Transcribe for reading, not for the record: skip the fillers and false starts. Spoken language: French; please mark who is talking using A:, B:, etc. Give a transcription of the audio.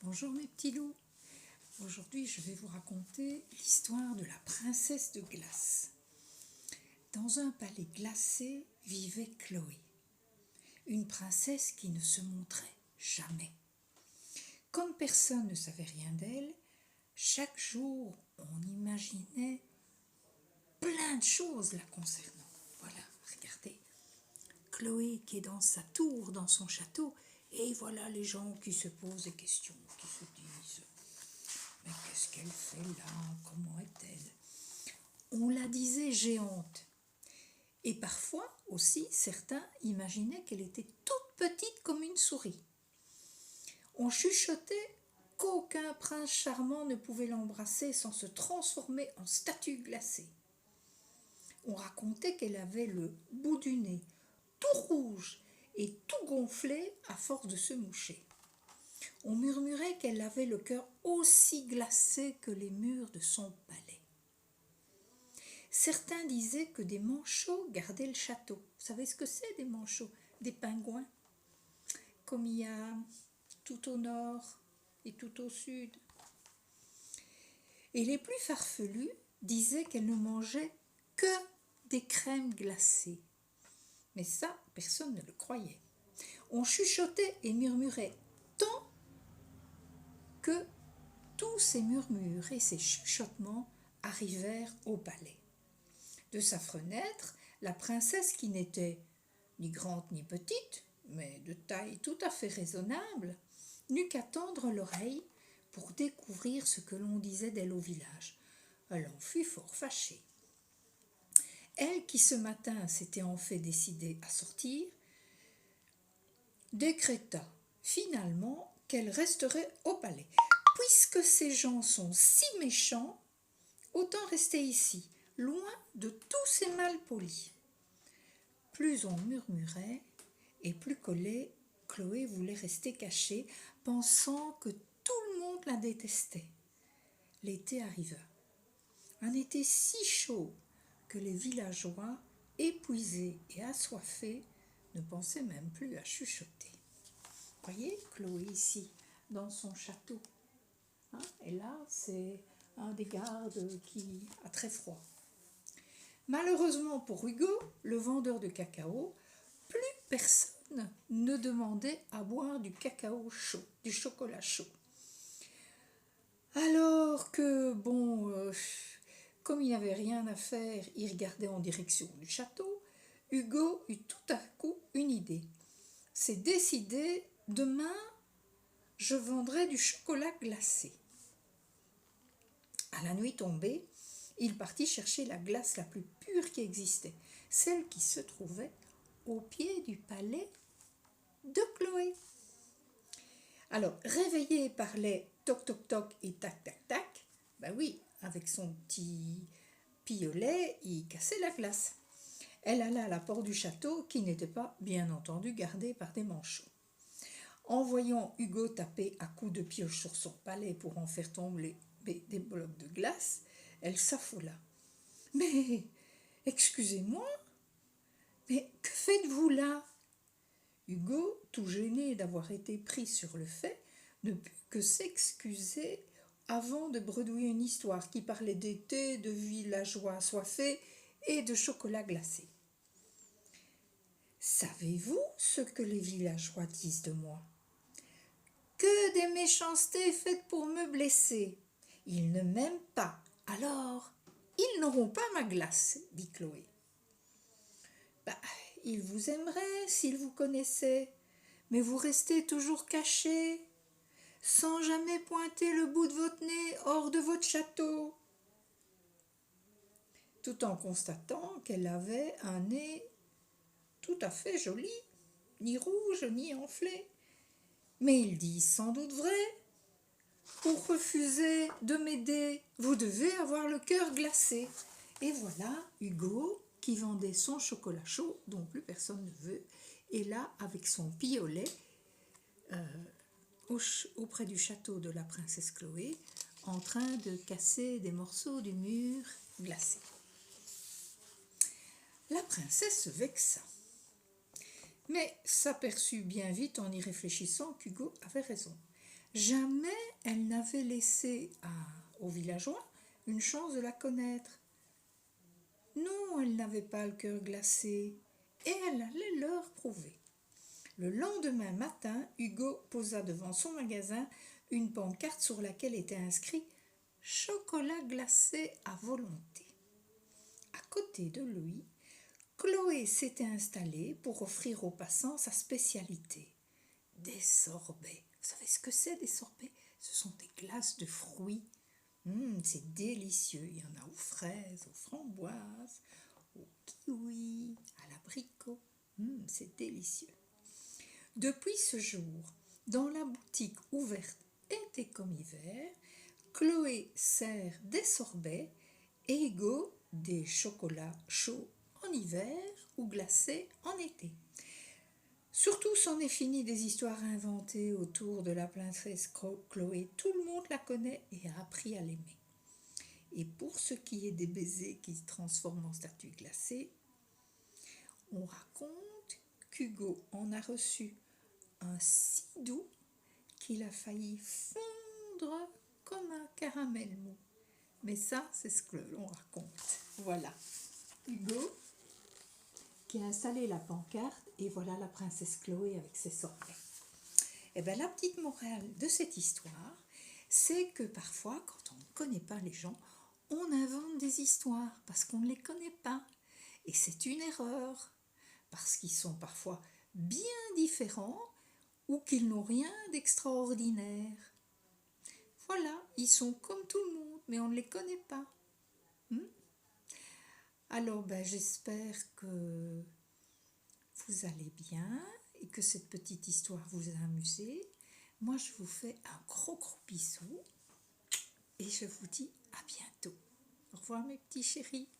A: Bonjour mes petits loups. Aujourd'hui je vais vous raconter l'histoire de la princesse de glace. Dans un palais glacé vivait Chloé, une princesse qui ne se montrait jamais. Comme personne ne savait rien d'elle, chaque jour on imaginait plein de choses la concernant. Voilà, regardez, Chloé qui est dans sa tour, dans son château, et voilà les gens qui se posent des questions, qui se disent « Mais qu'est-ce qu'elle fait là? Comment est-elle » On la disait géante. Et parfois aussi, certains imaginaient qu'elle était toute petite comme une souris. On chuchotait qu'aucun prince charmant ne pouvait l'embrasser sans se transformer en statue glacée. On racontait qu'elle avait le bout du nez tout rouge et tout gonflé à force de se moucher. On murmurait qu'elle avait le cœur aussi glacé que les murs de son palais. Certains disaient que des manchots gardaient le château. Vous savez ce que c'est des manchots? Des pingouins. Comme il y a tout au nord et tout au sud. Et les plus farfelus disaient qu'elle ne mangeait que des crèmes glacées. Mais ça, personne ne le croyait. On chuchotait et murmurait tant que tous ces murmures et ces chuchotements arrivèrent au palais. De sa fenêtre, la princesse, qui n'était ni grande ni petite, mais de taille tout à fait raisonnable, n'eut qu'à tendre l'oreille pour découvrir ce que l'on disait d'elle au village. Elle en fut fort fâchée. Elle, qui ce matin s'était en fait décidée à sortir, décréta finalement qu'elle resterait au palais. Puisque ces gens sont si méchants, autant rester ici, loin de tous ces malpolis. Plus on murmurait, et plus Chloé voulait rester cachée, pensant que tout le monde la détestait. L'été arriva. Un été si chaud que les villageois, épuisés et assoiffés, ne pensaient même plus à chuchoter. Voyez Chloé ici, dans son château. Et là, c'est un des gardes qui a très froid. Malheureusement pour Hugo, le vendeur de cacao, plus personne ne demandait à boire du cacao chaud, du chocolat chaud. Alors que, comme il n'avait rien à faire, il regardait en direction du château, Hugo eut tout à coup une idée. C'est décidé, demain, je vendrai du chocolat glacé. À la nuit tombée, il partit chercher la glace la plus pure qui existait, celle qui se trouvait au pied du palais de Chloé. Alors, réveillé par les toc toc toc et tac tac tac, ben oui, avec son petit piolet, il cassait la glace. Elle alla à la porte du château, qui n'était pas, bien entendu, gardée par des manchots. En voyant Hugo taper à coups de pioche sur son palais pour en faire tomber des blocs de glace, elle s'affola. « Mais, excusez-moi, mais que faites-vous là ?» Hugo, tout gêné d'avoir été pris sur le fait, ne put que s'excuser avant de bredouiller une histoire qui parlait d'été, de villageois assoiffés et de chocolat glacé. « Savez-vous ce que les villageois disent de moi ? Que des méchancetés faites pour me blesser. Ils ne m'aiment pas, alors ils n'auront pas ma glace, dit Chloé. Ils vous aimeraient s'ils vous connaissaient, mais vous restez toujours cachés, sans jamais pointer le bout de votre nez hors de votre château. Tout en constatant qu'elle avait un nez tout à fait joli, ni rouge ni enflé. Mais ils disent sans doute vrai. Pour refuser de m'aider, vous devez avoir le cœur glacé. Et voilà Hugo, qui vendait son chocolat chaud, dont plus personne ne veut, et là, avec son piolet, auprès du château de la princesse Chloé, en train de casser des morceaux du mur glacé. La princesse se vexa, mais s'aperçut bien vite en y réfléchissant qu'Hugo avait raison. Jamais elle n'avait laissé aux villageois une chance de la connaître. Non, elle n'avait pas le cœur glacé, et elle allait leur prouver. Le lendemain matin, Hugo posa devant son magasin une pancarte sur laquelle était inscrit « Chocolat glacé à volonté ». À côté de lui, Chloé s'était installée pour offrir aux passants sa spécialité, des sorbets. Vous savez ce que c'est des sorbets? Ce sont des glaces de fruits. C'est délicieux. Il y en a aux fraises, aux framboises, aux kiwis, à l'abricot. C'est délicieux. Depuis ce jour, dans la boutique ouverte été comme hiver, Chloé sert des sorbets et Hugo des chocolats chauds en hiver ou glacés en été. Surtout c'en est fini des histoires inventées autour de la princesse Chloé. Tout le monde la connaît et a appris à l'aimer. Et pour ce qui est des baisers qui se transforment en statues glacées, on raconte qu'Hugo en a reçu un si doux qu'il a failli fondre comme un caramel mou. Mais ça, c'est ce que l'on raconte. Voilà. Hugo qui a installé la pancarte et voilà la princesse Chloé avec ses sorbets. Et bien la petite morale de cette histoire, c'est que parfois, quand on ne connaît pas les gens, on invente des histoires parce qu'on ne les connaît pas. Et c'est une erreur, parce qu'ils sont parfois bien différents ou qu'ils n'ont rien d'extraordinaire. Voilà, ils sont comme tout le monde, mais on ne les connaît pas. Alors, j'espère que vous allez bien et que cette petite histoire vous a amusé. Moi, je vous fais un gros bisou et je vous dis à bientôt. Au revoir mes petits chéris.